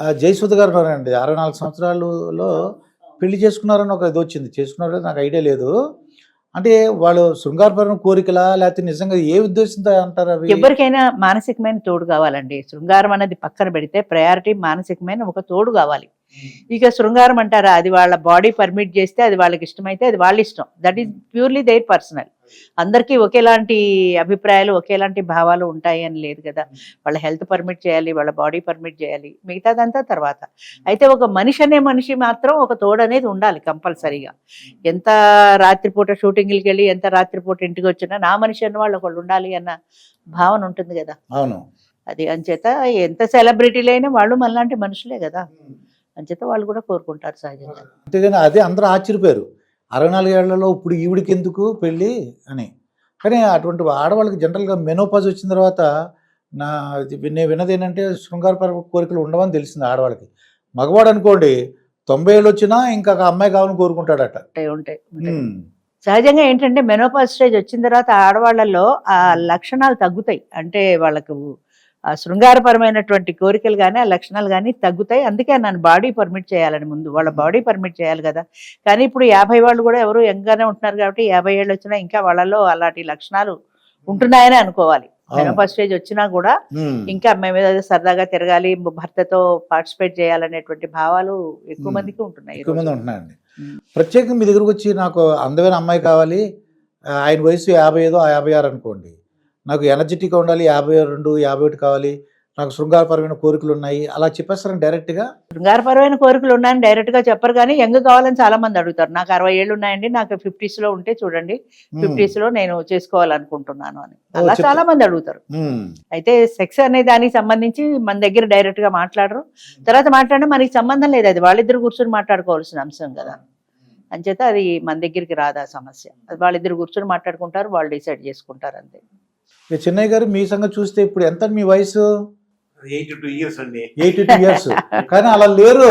జయసుధ గారు ఉన్నారండి. 64 సంవత్సరాలలో పెళ్లి చేసుకున్నారని ఒక ఇదొచ్చింది. చేసుకున్నారో లేదో నాకు ఐడియా లేదు. అంటే వాళ్ళు శృంగారపరమైన కోరికలా? లేకపోతే నిజంగా ఏ ఉద్దేశంతో అంటారవి? ఎవరికైనా మానసికమైన తోడు కావాలండి. శృంగారం అనేది పక్కన పెడితే ప్రయారిటీ మానసికమైన ఒక తోడు కావాలి. ఇక శృంగారం అంటారా, అది వాళ్ళ బాడీ పర్మిట్ చేస్తే అది వాళ్ళకి ఇష్టమైతే అది వాళ్ళ ఇష్టం. That is purely there personal. అందరికీ ఒకేలాంటి అభిప్రాయాలు ఒకేలాంటి భావాలు ఉంటాయి అని లేదు కదా. వాళ్ళ హెల్త్ పర్మిట్ చేయాలి, వాళ్ళ బాడీ పర్మిట్ చేయాలి, మిగతాదంతా తర్వాత. అయితే ఒక మనిషి అనే మనిషి మాత్రం ఒక తోడు అనేది ఉండాలి కంపల్సరీగా. ఎంత రాత్రిపూట షూటింగ్లకి వెళ్ళి ఎంత రాత్రిపూట ఇంటికి వచ్చినా నా మనిషి అన్న వాళ్ళు ఒకళ్ళు ఉండాలి అన్న భావన ఉంటుంది కదా. అవును. అది అంచేత ఎంత సెలబ్రిటీలు అయినా వాళ్ళు మనలాంటి మనుషులే కదా. అంచేత వాళ్ళు కూడా కోరుకుంటారు సహజంగా. అంతేగాని అదే అందరూ ఆశ్చర్యపోయారు. 64 ఏళ్లలో ఇప్పుడు ఈవిడికి ఎందుకు పెళ్ళి అని. కానీ అటువంటి ఆడవాళ్ళకి జనరల్గా మెనోపాజ్ వచ్చిన తర్వాత నేను విన్నది ఏంటంటే శృంగారపర కోరికలు ఉండవని తెలిసింది ఆడవాళ్ళకి. మగవాడు అనుకోండి 90 ఏళ్ళు వచ్చినా ఇంకా అమ్మాయి కావాలని కోరుకుంటాడట. ఉంటాయి. సహజంగా ఏంటంటే మెనోపాజ్ స్టేజ్ వచ్చిన తర్వాత ఆడవాళ్లలో ఆ లక్షణాలు తగ్గుతాయి. అంటే వాళ్ళకు ఆ శృంగారపరమైనటువంటి కోరికలు కానీ ఆ లక్షణాలు కానీ తగ్గుతాయి. అందుకే నన్ను బాడీ పర్మిట్ చేయాలని ముందు వాళ్ళ బాడీ పర్మిట్ చేయాలి కదా. కానీ ఇప్పుడు 50 వాళ్ళు కూడా ఎవరు యంగ్గానే ఉంటున్నారు కాబట్టి 50 ఏళ్ళు వచ్చినా ఇంకా వాళ్ళలో అలాంటి లక్షణాలు ఉంటున్నాయని అనుకోవాలి. మెనోపాజ్ స్టేజ్ వచ్చినా కూడా ఇంకా అమ్మాయి మీద సరదాగా తిరగాలి, భర్తతో పార్టిసిపేట్ చేయాలనేటువంటి భావాలు ఎక్కువ మందికి ఉంటున్నాయి. ఎక్కువ మంది ఉంటున్నాయండి. ప్రత్యేకంగా మీ దగ్గరకు వచ్చి నాకు అందమైన అమ్మాయి కావాలి, ఆయన వయసు 55 56 అనుకోండి, నాకు ఎనర్జెటిక్గా ఉండాలి, 52 51 కావాలి, నాకు శృంగారపరమైన కోరికలు ఉన్నాయి, అలా చెప్పేస్తారని డైరెక్ట్గా? శృంగారపరమైన కోరికలు ఉన్నాయని డైరెక్ట్గా చెప్పరు, కానీ యంగ్ కావాలని చాలా మంది అడుగుతారు. నాకు 60 ఏళ్ళు ఉన్నాయండి, నాకు 50s లో ఉంటే చూడండి, 50s లో నేను చేసుకోవాలనుకుంటున్నాను అని అలా చాలా మంది అడుగుతారు. అయితే సెక్స్ అనే దానికి సంబంధించి మన దగ్గర డైరెక్ట్ గా మాట్లాడరు. తర్వాత మాట్లాడినా మనకి సంబంధం లేదు, అది వాళ్ళిద్దరు కూర్చొని మాట్లాడుకోవాల్సిన అంశం కదా. అంచేత అది మన దగ్గరికి రాదా సమస్య. అది వాళ్ళిద్దరు కూర్చొని మాట్లాడుకుంటారు, వాళ్ళు డిసైడ్ చేసుకుంటారు అంతే. చిన్నయ్య గారు మీ సంగతి చూస్తే ఇప్పుడు ఎంత మీ వయసు? 82 years అండి. 82 years. కానీ అలా లేరు.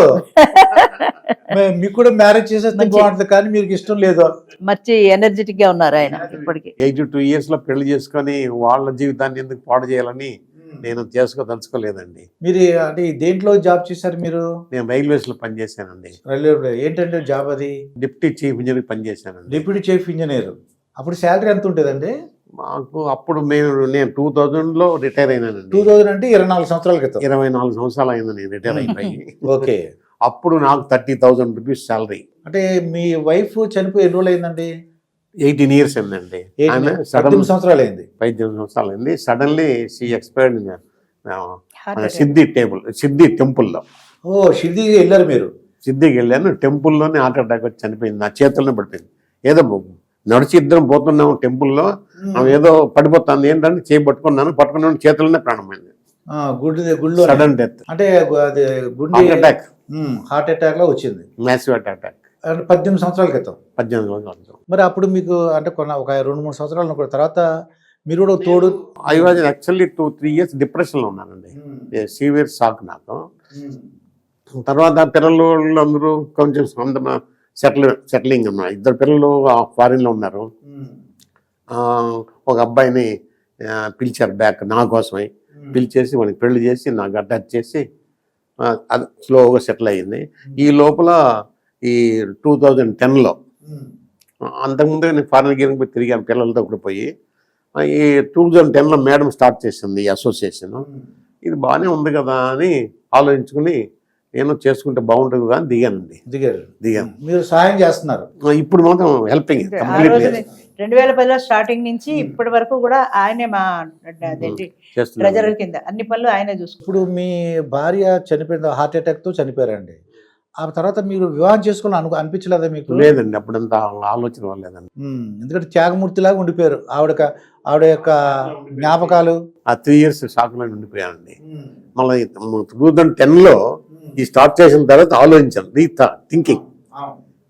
మీకు కూడా మ్యారేజ్ చేసేస్తే బాగుంటుంది, కానీ మీకు ఇష్టం లేదు. మంచి ఎనర్జెటిక్ గా ఉన్నారు ఆయన ఇప్పటికి. 82 years లో పెళ్లి చేసుకొని వాళ్ళ జీవితాన్ని ఎందుకు పాడు చేయాలని నేను చేసుకోదలుచుకోలేదండి. మీరు అంటే దేంట్లో జాబ్ చేశారు మీరు? నేను రైల్వేస్ లో పనిచేశానండి. రైల్వే ఏంటంటే జాబ్ అది? డిప్యూటీ చీఫ్ ఇంజనీర్ పనిచేశానండి. Deputy chief engineer. అప్పుడు శాలరీ ఎంత ఉంటుందండి? మాకు అప్పుడు నేను 2000 లో రిటైర్ అయినానండి. 2000 అంటే 24 సంవత్సరాల క్రితం. 24 సంవత్సరాలు అయింది నేను రిటైర్ అయిపోయి. ఓకే. అప్పుడు నాకు 30,000 రూపీస్ శాలరీ. అంటే మీ వైఫ్ చనిపోయి ఎన్ని రోజులు అయిందండి? 18 years అయిందండి. 18 సంవత్సరాలు అయింది. 18 సంవత్సరాలు అయింది. సడన్లీ షీ ఎక్స్పైర్డ్ సిద్ధి టెంపుల్లో. ఓ, షిర్డీకి వెళ్ళారు మీరు? సిద్ధికి వెళ్ళాను. టెంపుల్లోనే హార్ట్ అటాక్ వచ్చి చనిపోయింది. నా చేతుల్లోనే పడిపోయింది. ఏదో నడిచి ఇద్దరం పోతున్నాము టెంపుల్లో, ఆమె ఏదో పడిపోతుంది ఏంటంటే చేయి పట్టుకున్నాను చేతుల్లోనే ప్రాణమైంది. Sudden death. అంటే హార్ట్ అటాక్ లో వచ్చింది, మ్యాసివ్ అటాక్. 18 సంవత్సరాల క్రితం. 18 సంవత్సరాలు. మరి అప్పుడు మీకు అంటే ఒక 2-3 సంవత్సరాలు తర్వాత మీరు కూడా తోడు? I was actually 2-3 years depression లో ఉన్నానండి. సీవియర్ షాక్ నాకు. తర్వాత పిల్లలు అందరూ కొంచెం సెటిలింగ్ ఉన్నారు. 2 పిల్లలు ఫారిన్ లో ఉన్నారు. ఒక అబ్బాయిని పిలిచారు బ్యాక్ నా కోసమై. పిలిచేసి వాడికి పెళ్లి చేసి నాకు అటాచ్ చేసి అది స్లోగా సెటిల్ అయ్యింది. ఈ లోపల ఈ 2010లో అంతకుముందే నేను ఫారిన్ గేమ్ పోయి తిరిగాను పిల్లలతో కూడా పోయి. ఈ 2010లో మేడం స్టార్ట్ చేసింది ఈ అసోసియేషన్. ఇది బాగానే ఉంది కదా అని ఆలోచించుకుని నేను చేసుకుంటే బాగుంటుంది కదా అని దిగాను. మీరు సహాయం చేస్తున్నారు ఇప్పుడు మాత్రం హెల్పింగ్. 2010లో స్టార్టింగ్ నుంచి ఇప్పటి వరకు కూడా ఆయనే మా ట్రెజరర్ కింద అన్ని పనులు ఆయనే చూసుకుంటారు. ఇప్పుడు మీ భార్య చనిపోయింది, హార్ట్ అటాక్ తో చనిపోయారండి. ఆ తర్వాత మీరు వివాహం చేసుకోవాలని అనిపించలేదా మీకు? లేదండి, అప్పుడంత ఆలోచన లేదండి. ఎందుకంటే త్యాగమూర్తిలాగా ఉండిపోయారు. ఆవిడ యొక్క జ్ఞాపకాలు ఆ 3 years షాక్లో ఉండిపోయానండి. మళ్ళీ 2010లో ఈ స్టార్ట్ చేసిన తర్వాత ఆలోచించాను, థింకింగ్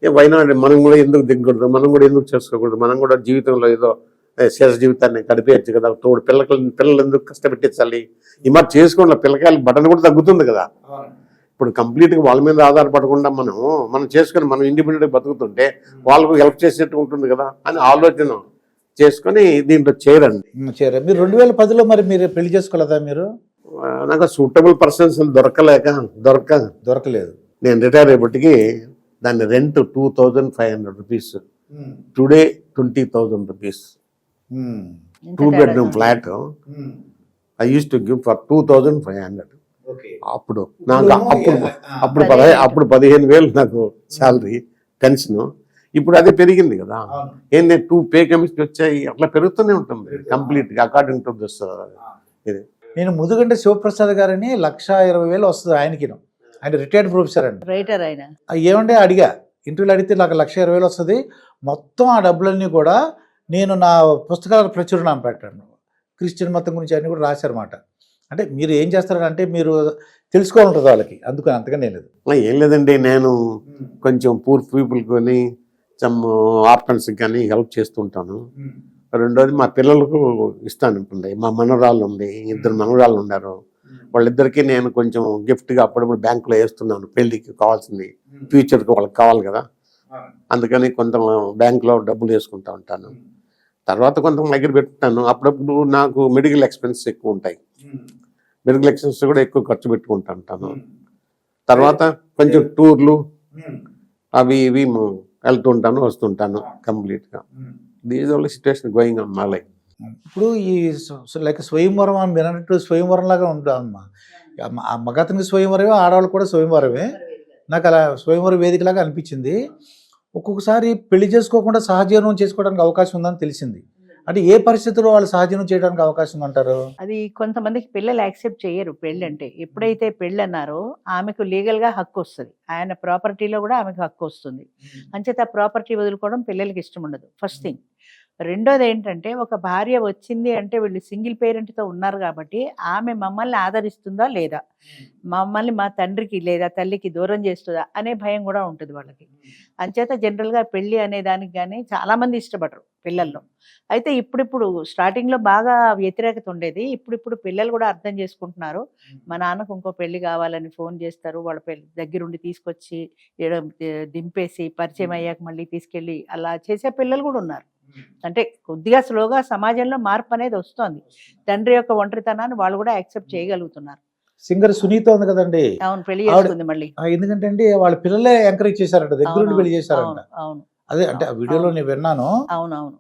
వైనాడు మనం కూడా ఎందుకు దిగకూడదు, మనం కూడా ఎందుకు చేసుకోకూడదు, మనం కూడా జీవితంలో ఏదో శేష జీవితాన్ని గడిపేయచ్చు కదా, తోడు పిల్లలు ఎందుకు కష్టపెట్టించాలి, ఈ మరి చేసుకోండి పిల్లకాయలు బటన్ కూడా తగ్గుతుంది కదా. ఇప్పుడు కంప్లీట్గా వాళ్ళ మీద ఆధారపడకుండా మనం చేసుకొని మనం ఇండిపెండెంట్గా బతుకుతుంటే వాళ్ళకు హెల్ప్ చేసేట్టు ఉంటుంది కదా అని ఆలోచన చేసుకొని దీంట్లో చేరండి. మీరు 2010లో మరి మీరు పెళ్లి చేసుకోలేదా? మీరు నాకు సూటబుల్ పర్సన్స్ దొరకలేదు. నేను రిటైర్ అయ్యేపటికి దాని రెంట్ 2500 రూపీస్, టుడే 20,000 రూపీస్. ఇంత 2 తేడా bedroom ఉంది. Flat I use to give for 2500. అప్పుడు నాకు అప్పుడు 15,000 నాకు శాలరీ పెన్షన్. ఇప్పుడు అదే పెరిగింది కదా. ఏంటంటే 2 పే కమిషన్ వచ్చాయి, అట్లా పెరుగుతూనే ఉంటుంది కంప్లీట్ గా అకార్డింగ్ టు దిస్. నేను ముదుగంటి శివప్రసాద్ గారని 1,20,000 వస్తుంది ఆయనకి. ఆయన రిటైర్డ్ ప్రొఫెసర్ అండి. రైటర్ ఆయన. ఏమంటే అడిగా, ఇంటర్వ్యూలో అడిగితే నాకు 1,20,000 వస్తుంది, మొత్తం ఆ డబ్బులన్నీ కూడా నేను నా పుస్తకాల ప్రచురణ పెట్టాను, క్రిస్టియన్ మతం గురించి అన్నీ కూడా రాశారన్నమాట. అంటే మీరు ఏం చేస్తారంటే మీరు తెలుసుకోవాలంటుంది వాళ్ళకి, అందుకని అంతగానే లేదు. ఏం లేదండి, నేను కొంచెం పూర్ పీపుల్ కొని సమ్ ఆర్ఫన్స్ కానీ హెల్ప్ చేస్తుంటాను. రెండోది మా పిల్లలకు ఇస్తాను. ఇప్పుడు మా మనవరాళ్ళు ఉంది, 2 మనవరాళ్ళు ఉన్నారు, వాళ్ళిద్దరికీ నేను కొంచెం గిఫ్ట్గా అప్పుడప్పుడు బ్యాంకులో వేస్తున్నాను. పెళ్ళికి కావాల్సింది, ఫ్యూచర్కి వాళ్ళకి కావాలి కదా, అందుకని కొంత బ్యాంకులో డబ్బులు వేసుకుంటా ఉంటాను. తర్వాత కొంత దగ్గర పెట్టుకుంటాను. అప్పుడప్పుడు నాకు మెడికల్ ఎక్స్పెన్సెస్ ఎక్కువ ఉంటాయి, మెడికల్ ఎక్స్పెన్సెస్ కూడా ఎక్కువ ఖర్చు పెట్టుకుంటా ఉంటాను. తర్వాత కొంచెం టూర్లు అవి ఇవి వెళ్తుంటాను, వస్తుంటాను కంప్లీట్గా. These only situation going on my life. ఇప్పుడు ఈ లైక్ స్వయంవరం అని మీరు అన్నట్టు స్వయంవరం లాగా ఉంటుందమ్మా. ఆ మగతనికి స్వయంవరమే, ఆడవాళ్ళు కూడా స్వయంవరమే. నాకు అలా స్వయంవరం వేదికలాగా అనిపించింది. ఒక్కొక్కసారి పెళ్లి చేసుకోకుండా సహజీవనం చేసుకోవడానికి అవకాశం ఉందని తెలిసింది. అంటే ఏ పరిస్థితుల్లో వాళ్ళు సహజీవనం చేయడానికి అవకాశం ఉందంటారు? అది కొంతమందికి పిల్లలు యాక్సెప్ట్ చేయరు పెళ్ళి అంటే. ఎప్పుడైతే పెళ్ళి అన్నారో ఆమెకు లీగల్గా హక్కు వస్తుంది, ఆయన ప్రాపర్టీలో కూడా ఆమెకు హక్కు వస్తుంది. అంచేత ఆ ప్రాపర్టీ వదులుకోవడం పిల్లలకి ఇష్టం ఉండదు, ఫస్ట్ థింగ్. రెండోది ఏంటంటే, ఒక భార్య వచ్చింది అంటే వీళ్ళు సింగిల్ పేరెంట్తో ఉన్నారు కాబట్టి ఆమె మమ్మల్ని ఆదరిస్తుందా లేదా, మమ్మల్ని మా తండ్రికి లేదా తల్లికి దూరం చేస్తుందా అనే భయం కూడా ఉంటుంది వాళ్ళకి. అంచేత జనరల్గా పెళ్ళి అనే దానికి కానీ చాలామంది ఇష్టపడరు పిల్లల్లో. అయితే ఇప్పుడిప్పుడు స్టార్టింగ్లో బాగా వ్యతిరేకత ఉండేది, ఇప్పుడిప్పుడు పిల్లలు కూడా అర్థం చేసుకుంటున్నారు. మా నాన్నకు ఇంకో పెళ్లి కావాలని ఫోన్ చేస్తారు, వాళ్ళ పెళ్లి దగ్గరుండి తీసుకొచ్చి దింపేసి పరిచయం అయ్యాక మళ్ళీ తీసుకెళ్ళి అలా చేసే పిల్లలు కూడా ఉన్నారు. అంటే కొద్దిగా స్లోగా సమాజంలో మార్పు అనేది వస్తుంది. తండ్రి యొక్క ఒంటరితనాన్ని వాళ్ళు కూడా యాక్సెప్ట్ చేయగలుగుతున్నారు. సింగర్ సునీత ఉంది కదండి, అవును, పెళ్లి చేసుకుంది మళ్ళీ. ఎందుకంటే అండి వాళ్ళ పిల్లలే ఎంకరేజ్ చేశారంట, దగ్గరుండి పెళ్లి చేశారంట. అవును, అదే అంటే ఆ వీడియోలో నేను విన్నాను. అవునవును.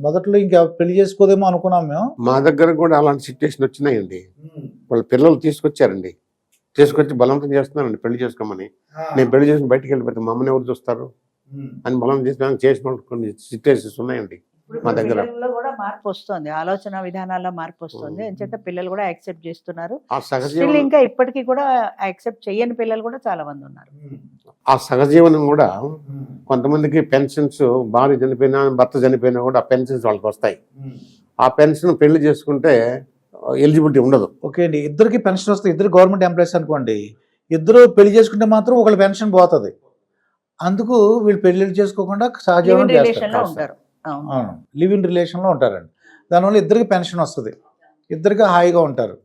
మొదట్లో ఇంకా పెళ్లి చేసుకోదేమో అనుకున్నాం మేము. మా దగ్గర కూడా అలాంటి సిచ్యువేషన్ వచ్చినాయండి. వాళ్ళ పిల్లలు తీసుకొచ్చారండి, తీసుకొచ్చి బలవంతం చేస్తున్నారండి పెళ్లి చేసుకోమని. నేను పెళ్లి చేసుకుని బయటికి వెళ్ళిపోతే మా అమ్మని ఎవరు చూస్తారు అని బలవంతం చేసిన కొన్ని సిచ్యువేషన్స్ ఉన్నాయండి మా దగ్గర. పిల్లల్లో కూడా మార్పు వస్తుంది, ఆలోచన విధానాల్లో మార్పు వస్తుంది. అంచేత పిల్లలు కూడా యాక్సెప్ట్ చేస్తున్నారు. ఆ స్టిల్ సహజీవనం ఇంకా ఇప్పటికీ కూడా యాక్సెప్ట్ చేయని పిల్లలు కూడా చాలా మంది ఉన్నారు. ఆ సహజీవనం కూడా కొంతమందికి పెన్షన్స్, భార్య చనిపోయినా భర్త చనిపోయినా కూడా ఆ పెన్షన్స్ వాళ్ళకి వస్తాయి. ఆ పెన్షన్ పెళ్లి చేసుకుంటే ఎలిజిబిలిటీ ఉండదు. ఓకే అండి, ఇద్దరికి పెన్షన్ వస్తుంది, ఇద్దరు గవర్నమెంట్ ఎంప్లాయీస్ అనుకోండి, ఇద్దరు పెళ్లి చేసుకుంటే మాత్రం ఒకళ్ళ పెన్షన్ పోతుంది. అందుకు వీళ్ళు పెళ్లి చేసుకోకుండా సహజీవనం చేస్తారు, ఉంటారు. అవును, లివ్ ఇన్ రిలేషన్లో ఉంటారండి. దానివల్ల ఇద్దరికి పెన్షన్ వస్తుంది, ఇద్దరికి హాయిగా ఉంటారు.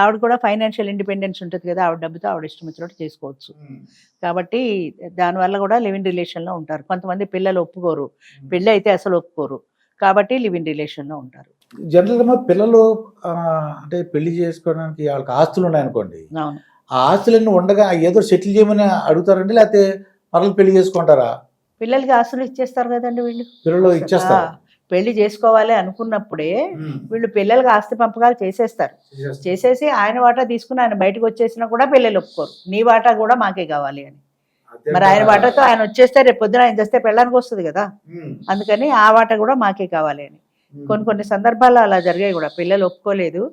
ఆవిడ కూడా ఫైనాన్షియల్ ఇండిపెండెన్స్ ఉంటుంది కదా, ఆవిడ డబ్బుతో ఆవిడ ఇష్టం వచ్చినట్టు చేసుకోవచ్చు. కాబట్టి దానివల్ల కూడా లివ్ ఇన్ రిలేషన్లో ఉంటారు. కొంతమంది పిల్లలు ఒప్పుకోరు, పెళ్ళి అయితే అసలు ఒప్పుకోరు, కాబట్టి లివ్ ఇన్ రిలేషన్లో ఉంటారు. జనరల్గా పిల్లలు అంటే పెళ్లి చేసుకోవడానికి వాళ్ళకి ఆస్తులు ఉన్నాయనుకోండి, అవును, ఆ ఆస్తులన్నీ ఉండగా ఏదో సెటిల్ చేయమని అడుగుతారండి, లేకపోతే మరలు పెళ్లి చేసుకుంటారా? పిల్లలకి ఆస్తులు ఇచ్చేస్తారు కదండి వీళ్ళు. పిల్లలు ఇచ్చేస్తారు. పెళ్లి చేసుకోవాలి అనుకున్నప్పుడే వీళ్ళు పిల్లలకి ఆస్తి పంపకాలు చేసేస్తారు. చేసేసి ఆయన వాటా తీసుకుని ఆయన బయటకు వచ్చేసినా కూడా పిల్లలు ఒప్పుకోరు, నీ వాటా కూడా మాకే కావాలి అని. మరి ఆయన వాటాతో ఆయన వచ్చేస్తే రేపు పొద్దున ఆయన చేస్తే పెళ్ళానికి వస్తుంది కదా, అందుకని ఆ వాటా కూడా మాకే కావాలి అని. కొన్ని సందర్భాల్లో అలా జరిగాయి కూడా, పిల్లలు ఒప్పుకోలేదు,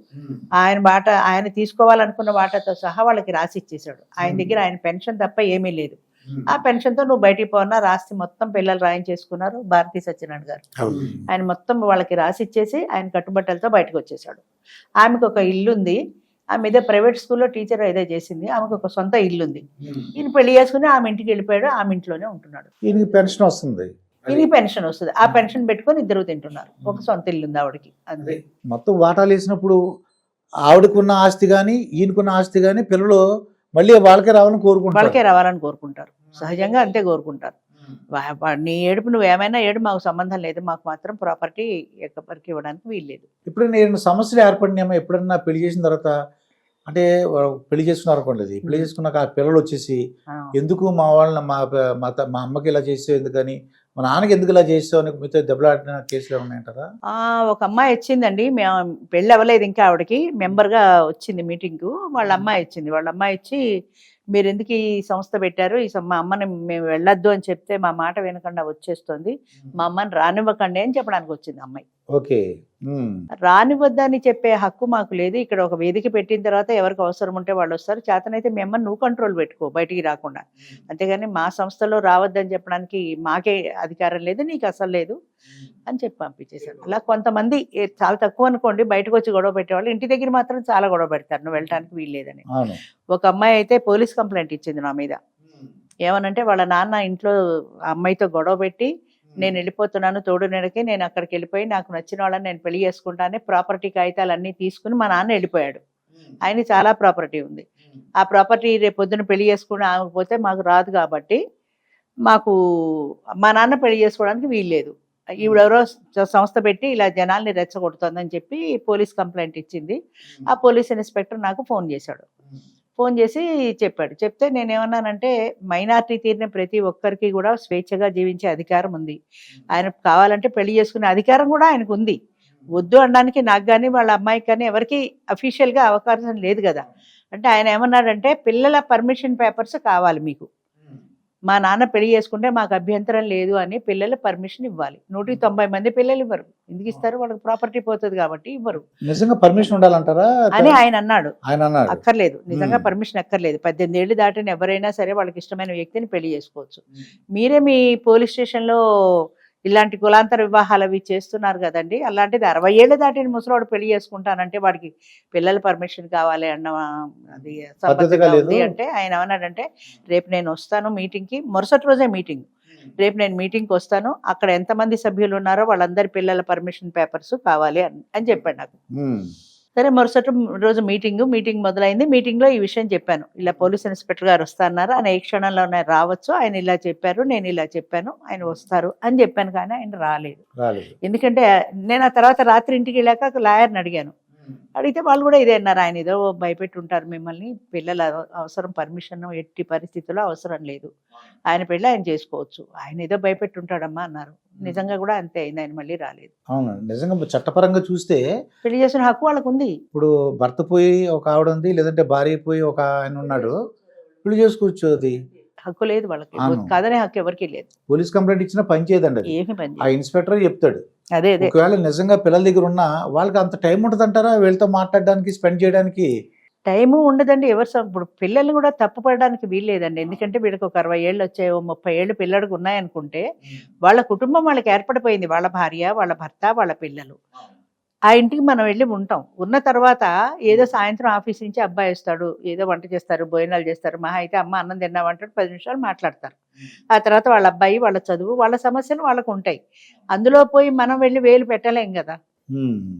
ఆయన తీసుకోవాలనుకున్న వాటాతో సహా వాళ్ళకి రాసి ఇచ్చేసాడు. ఆయన దగ్గర ఆయన పెన్షన్ తప్ప ఏమీ లేదు. ఆ పెన్షన్తో నువ్వు బయటికి పోనా, రాసి మొత్తం పిల్లలు రాయించేసుకున్నారు. భారతీ సత్యనారాయణ గారు ఆయన మొత్తం వాళ్ళకి రాసి ఇచ్చేసి ఆయన కట్టుబట్టలతో బయటకు వచ్చేసాడు. ఆమెకు ఒక ఇల్లుంది, ఆమె ఇదే ప్రైవేట్ స్కూల్లో టీచర్ ఏదో చేసింది, ఆమెకు ఒక సొంత ఇల్లుంది. ఈయన పెళ్లి చేసుకుని ఆమె ఇంటికి వెళ్ళిపోయాడు, ఆమె ఇంట్లోనే ఉంటున్నాడు. ఈయనకి పెన్షన్ వస్తుంది, ఈయన పెన్షన్ వస్తుంది. ఆ పెన్షన్ పెట్టుకొని ఇద్దరు తింటున్నారు. ఒక సొంత ఇల్లు ఉంది ఆవిడకి. అంతే. మొత్తం వాటాలు వేసినప్పుడు ఆవిడకున్న ఆస్తి కానీ ఈయనకున్న ఆస్తి కానీ పిల్లలు మళ్ళీ వాళ్ళకే రావాలని కోరుకుంటారు. సహజంగా అంతే కోరుకుంటారు. నీ ఏడుపు నువ్వు ఏమైనా ఏడు, మాకు సంబంధం లేదు, మాకు మాత్రం ప్రాపర్టీ ఎక్కడికి ఇవ్వడానికి వీల్లేదు. ఇప్పుడు నేను సమస్యలు ఏర్పడినామో ఎప్పుడన్నా పెళ్లి చేసిన తర్వాత అంటే పెళ్లి చేసుకున్నారు అనుకోండి, అది పెళ్లి చేసుకున్నాక ఆ పిల్లలు వచ్చేసి ఎందుకు మా వాళ్ళని మా అమ్మకి ఇలా చేసావు ఎందుకని, మా నాన్నకి ఎందుకు ఇలా చేసావు అని మీతో దెబ్బలాడిన కేసులు ఏమైనా ఉంటారా? ఒక అమ్మాయి వచ్చిందండి, మేము పెళ్ళి అవ్వలేదు ఇంకా, ఆవిడకి మెంబర్గా వచ్చింది మీటింగ్కు. వాళ్ళ అమ్మాయి వచ్చింది. వాళ్ళ అమ్మాయి వచ్చి, మీరు ఎందుకు ఈ సంస్థ పెట్టారు, మా అమ్మని మేము వెళ్ళొద్దు అని చెప్తే మా మాట వినకుండా వచ్చేస్తుంది, మా అమ్మని రానివ్వకండి అని చెప్పడానికి వచ్చింది అమ్మాయి. ఓకే. రానివద్దని చెప్పే హక్కు మాకు లేదు. ఇక్కడ ఒక వేదిక పెట్టిన తర్వాత ఎవరికి అవసరం ఉంటే వాళ్ళు వస్తారు. చేతనైతే మీ అమ్మని నువ్వు కంట్రోల్ పెట్టుకో బయటికి రాకుండా, అంతేగాని మా సంస్థలో రావద్దని చెప్పడానికి మాకే అధికారం లేదు, నీకు అసలు లేదు అని చెప్పి పంపించేశాను. అలా కొంతమంది చాలా తక్కువ అనుకోండి బయటకు వచ్చి గొడవ పెట్టేవాళ్ళు, ఇంటి దగ్గర మాత్రం చాలా గొడవ పెడతారు నువ్వు వెళ్ళడానికి వీల్లేదని. ఒక అమ్మాయి అయితే పోలీస్ కంప్లైంట్ ఇచ్చింది నా మీద. ఏమనంటే వాళ్ళ నాన్న ఇంట్లో అమ్మాయితో గొడవ పెట్టి, నేను వెళ్ళిపోతున్నాను తోడు నెడకి, నేను అక్కడికి వెళ్ళిపోయి నాకు నచ్చిన వాళ్ళని నేను పెళ్లి చేసుకుంటానే ప్రాపర్టీ కాగితాలు అన్నీ తీసుకుని మా నాన్న వెళ్ళిపోయాడు. ఆయన చాలా ప్రాపర్టీ ఉంది. ఆ ప్రాపర్టీ రేపు పొద్దున పెళ్లి చేసుకుని ఆగకపోతే మాకు రాదు కాబట్టి మాకు మా నాన్న పెళ్లి చేసుకోవడానికి వీల్లేదు. ఈవిడెవరో సంస్థ పెట్టి ఇలా జనాల్ని రెచ్చగొడుతుందని చెప్పి పోలీస్ కంప్లైంట్ ఇచ్చింది. ఆ పోలీస్ ఇన్స్పెక్టర్ నాకు ఫోన్ చేశాడు. ఫోన్ చేసి చెప్పాడు. చెప్తే నేనేమన్నానంటే, మైనారిటీ తీరిన ప్రతి ఒక్కరికి కూడా స్వేచ్ఛగా జీవించే అధికారం ఉంది. ఆయన కావాలంటే పెళ్లి చేసుకునే అధికారం కూడా ఆయనకు ఉంది. వద్దు అనడానికి నాకు కానీ వాళ్ళ అమ్మాయికి కానీ ఎవరికి అఫీషియల్గా అవకాశం లేదు కదా. అంటే ఆయన ఏమన్నాడంటే, పిల్లల పర్మిషన్ పేపర్స్ కావాలి మీకు, మా నాన్న పెళ్లి చేసుకుంటే మాకు అభ్యంతరం లేదు అని పిల్లల పర్మిషన్ ఇవ్వాలి. 190 మంది పిల్లలు ఇవ్వరు. ఎందుకు ఇస్తారు? వాళ్ళకి ప్రాపర్టీ పోతుంది కాబట్టి ఇవ్వరు. నిజంగా పర్మిషన్ ఉండాలంటారా అని ఆయన అన్నాడు. ఆయన అక్కర్లేదు, నిజంగా పర్మిషన్ అక్కర్లేదు. 18 ఏళ్ళు దాటిన ఎవరైనా సరే వాళ్ళకి ఇష్టమైన వ్యక్తిని పెళ్లి చేసుకోవచ్చు. మీరే మీ పోలీస్ స్టేషన్లో ఇలాంటి కులాంతర వివాహాలు అవి చేస్తున్నారు కదండి, అలాంటిది 60 ఏళ్ళు దాటిన ముసలివాడు పెళ్లి చేసుకుంటానంటే వాడికి పిల్లల పర్మిషన్ కావాలి అన్న అది సంపత్తిగా ఉంది అంటే ఆయన ఏమన్నాడంటే, రేపు నేను వస్తాను మీటింగ్కి, మరుసటి రోజే మీటింగ్, రేపు నేను మీటింగ్కి వస్తాను, అక్కడ ఎంతమంది సభ్యులు ఉన్నారో వాళ్ళందరి పిల్లల పర్మిషన్ పేపర్స్ కావాలి అని చెప్పాడు నాకు. సరే, మరుసటి రోజు మీటింగ్ మొదలైంది. మీటింగ్లో ఈ విషయం చెప్పాను, ఇలా పోలీస్ ఇన్స్పెక్టర్ గారు వస్తున్నారు, ఆయన ఏ క్షణంలోనే రావచ్చు, ఆయన ఇలా చెప్పారు, నేను ఇలా చెప్పాను, ఆయన వస్తారు అని చెప్పాను. కానీ ఆయన రాలేదు. ఎందుకంటే నేను ఆ తర్వాత రాత్రి ఇంటికి వెళ్ళాక లాయర్ని అడిగాను. అడిగితే వాళ్ళు కూడా ఇదే అన్నారు, ఆయన ఏదో భయపెట్టి ఉంటారు మిమ్మల్ని, పిల్లల అవసరం పర్మిషన్ ఎట్టి పరిస్థితుల్లో అవసరం లేదు, ఆయన పెళ్ళి ఆయన చేసుకోవచ్చు, ఆయన ఏదో భయపెట్టి ఉంటాడమ్మా అన్నారు. నిజంగా కూడా అంతే అయింది, ఆయన మళ్ళీ రాలేదు. అవునండి, నిజంగా చట్టపరంగా చూస్తే పెళ్లి చేసిన హక్కు వాళ్ళకు ఉంది. ఇప్పుడు భర్త పోయి ఒక ఆవిడ ఉంది, లేదంటే భార్య పోయి ఒక ఆయన ఉన్నాడు, పెళ్లి చేసుకోవచ్చు, అది హక్కు లేదు వాళ్ళకి, కాదనే హక్కు ఎవరికి లేదు. పోలీస్ కంప్లైంట్ ఇచ్చినా పని చేయదండి, ఏమి పని ఆ ఇన్స్పెక్టర్ చెప్తాడు. అదే ఒకవేళ నిజంగా పిల్లల దగ్గర ఉన్నా వాళ్ళకి అంత టైం ఉంటుంది అంటారా వీళ్ళతో మాట్లాడడానికి, స్పెండ్ చేయడానికి? టైము ఉండదండి. ఇప్పుడు పిల్లలు కూడా తప్పు పడడానికి వీల్లేదండి. ఎందుకంటే వీళ్ళకి ఒక 60 ఏళ్ళు వచ్చాయో 30 ఏళ్ళు పిల్లడికి ఉన్నాయనుకుంటే వాళ్ళ కుటుంబం వాళ్ళకి ఏర్పడిపోయింది, వాళ్ళ భార్య, వాళ్ళ భర్త, వాళ్ళ పిల్లలు. ఆ ఇంటికి మనం వెళ్ళి ఉంటాం. ఉన్న తర్వాత ఏదో సాయంత్రం ఆఫీస్ నుంచి అబ్బాయి వస్తాడు, ఏదో వంట చేస్తారు, భోజనాలు చేస్తారు, మహా అయితే అమ్మ అన్నం తిన్నామంటాడు, 10 నిమిషాలు మాట్లాడతారు. ఆ తర్వాత వాళ్ళ అబ్బాయి, వాళ్ళ చదువు, వాళ్ళ సమస్యలు వాళ్ళకు ఉంటాయి. అందులో పోయి మనం వెళ్ళి వేలు పెట్టలేం కదా.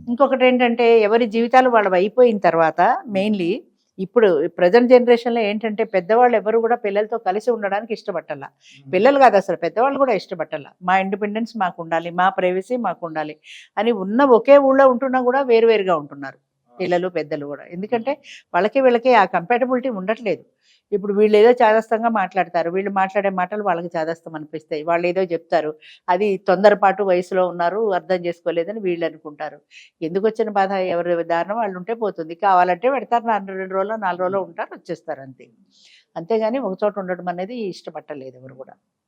ఇంకొకటి ఏంటంటే, ఎవరి జీవితాలు వాళ్ళవి అయిపోయిన తర్వాత మెయిన్లీ ఇప్పుడు ప్రజెంట్ జనరేషన్లో ఏంటంటే, పెద్దవాళ్ళు ఎవరు కూడా పిల్లలతో కలిసి ఉండడానికి ఇష్టపట్టాల. పిల్లలు కాదు అసలు, పెద్దవాళ్ళు కూడా ఇష్టపట్టాల. మా ఇండిపెండెన్స్ మాకు ఉండాలి, మా ప్రైవసీ మాకు ఉండాలి అని ఉన్న ఒకే ఊళ్ళో ఉంటున్నా కూడా వేరువేరుగా ఉంటున్నారు పిల్లలు పెద్దలు కూడా. ఎందుకంటే వీళ్ళకి ఆ కంపాటబిలిటీ ఉండట్లేదు. ఇప్పుడు వీళ్ళు ఏదో చాదస్తంగా మాట్లాడతారు, వీళ్ళు మాట్లాడే మాటలు వాళ్ళకి చాదస్తం అనిపిస్తాయి. వాళ్ళు ఏదో చెప్తారు, అది తొందరపాటు వయసులో ఉన్నారు, అర్థం చేసుకోలేదని వీళ్ళు అనుకుంటారు. ఎందుకు వచ్చిన బాధ? ఎవరి దారిన వాళ్ళు ఉంటే పోతుంది. కావాలంటే పెడతారు, 2 రోజులు 4 రోజులు ఉంటారు, వచ్చేస్తారు అంతే. అంతేగాని ఒక చోట ఉండడం అనేది ఇష్టపట్టలేదు ఎవరు కూడా.